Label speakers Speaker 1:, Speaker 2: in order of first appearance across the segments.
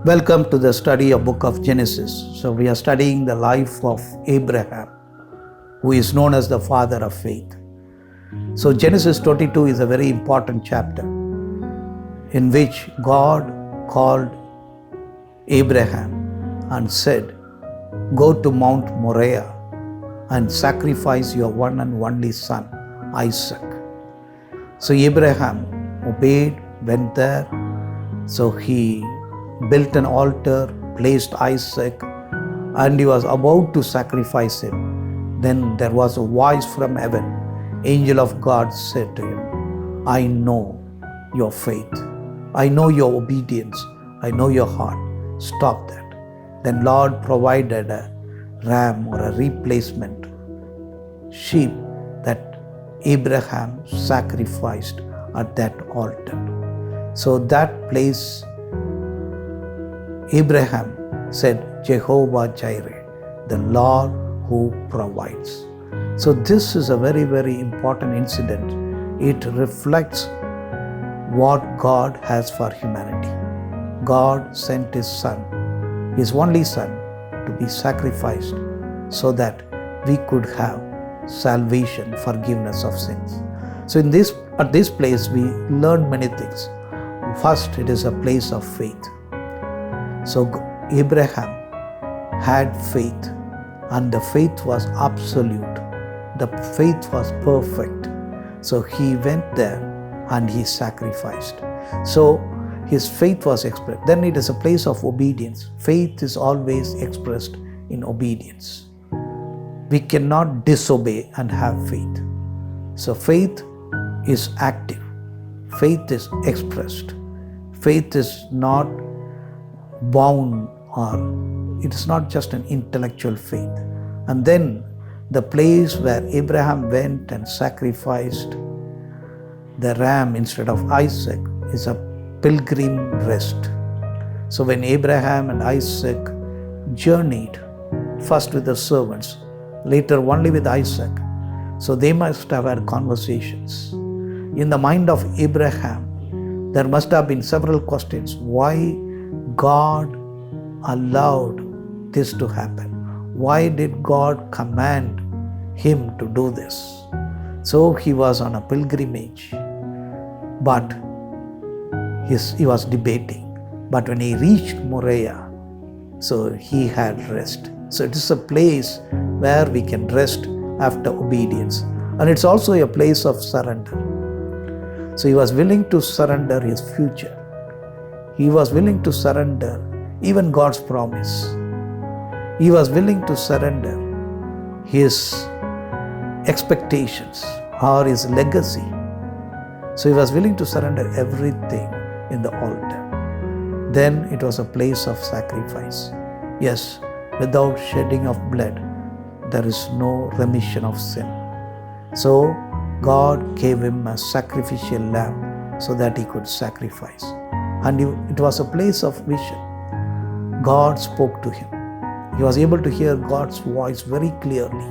Speaker 1: Welcome to the study of book of Genesis. So we are studying the life of Abraham, who is known as the father of faith. So Genesis 22 is a very important chapter in which God called Abraham and said, "Go to Mount Moriah and sacrifice your one and only son, Isaac." So Abraham obeyed, went there. So he built an altar, placed Isaac, and he was about to sacrifice him. Then there was a voice from heaven. Angel of God said to him, "I know your faith. I know your obedience. I know your heart. Stop that." Then Lord provided a ram or a replacement sheep that Abraham sacrificed at that altar. So that place, Abraham said, "Jehovah Jireh, the Lord who provides." So this is a very, very important incident. It reflects what God has for humanity. God sent His Son, His only Son, to be sacrificed so that we could have salvation, forgiveness of sins. So at this place we learn many things. First, it is a place of faith. So Abraham had faith, and the faith was absolute. The faith was perfect. So he went there and he sacrificed. So his faith was expressed. Then it is a place of obedience. Faith is always expressed in obedience. We cannot disobey and have faith. So faith is active. Faith is expressed. Faith is not bound, or it is not just an intellectual faith. And then the place where Abraham went and sacrificed the ram instead of Isaac is a pilgrim rest. So when Abraham and Isaac journeyed, first with the servants, later only with Isaac, so they must have had conversations. In the mind of Abraham, there must have been several questions. Why God allowed this to happen? Why did God command him to do this? So he was on a pilgrimage, but he was debating. But when he reached Moriah, so he had rest. So it is a place where we can rest after obedience. And it's also a place of surrender. So he was willing to surrender his future. He was willing to surrender even God's promise. He was willing to surrender his expectations or his legacy. So he was willing to surrender everything in the altar. Then it was a place of sacrifice. Yes, without shedding of blood, there is no remission of sin. So God gave him a sacrificial lamb so that he could sacrifice. And it was a place of vision. God spoke to him. He was able to hear God's voice very clearly.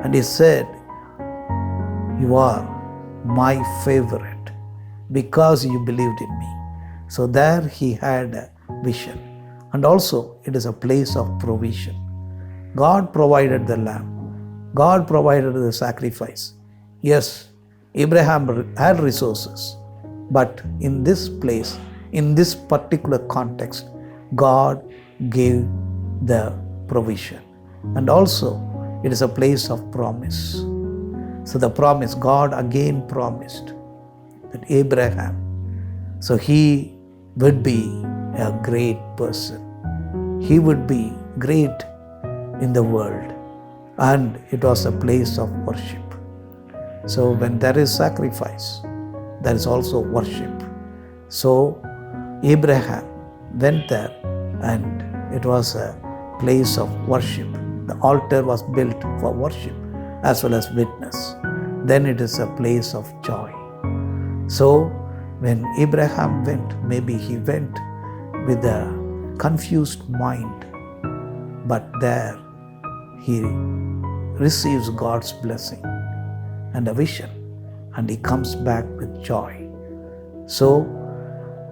Speaker 1: And he said, "You are my favorite because you believed in me." So there he had a vision. And also it is a place of provision. God provided the lamb. God provided the sacrifice. Yes, Abraham had resources, but in this place, in this particular context, God gave the provision. And also, it is a place of promise. So the promise, God again promised that Abraham, so he would be a great person. He would be great in the world. And it was a place of worship. So when there is sacrifice, there is also worship. So Abraham went there and it was a place of worship. The altar was built for worship as well as witness. Then it is a place of joy. So when Abraham went, maybe he went with a confused mind, but there he receives God's blessing and a vision, and he comes back with joy. So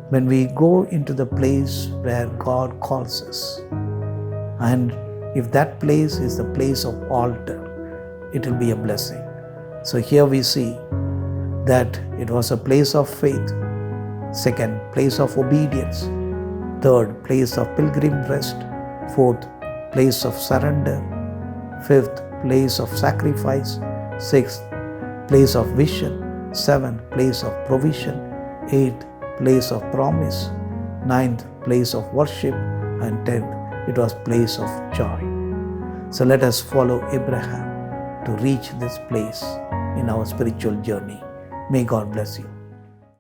Speaker 1: when we go into the place where God calls us, and if that place is the place of altar, it will be a blessing. So here we see that it was a place of faith. Second, place of obedience. Third, place of pilgrim rest. Fourth, place of surrender. Fifth, place of sacrifice. Sixth, place of vision. Seventh, place of provision. Eighth, place of promise. Ninth, place of worship. And 10th, it was place of joy. So let us follow Abraham to reach this place in our spiritual journey. May God bless you.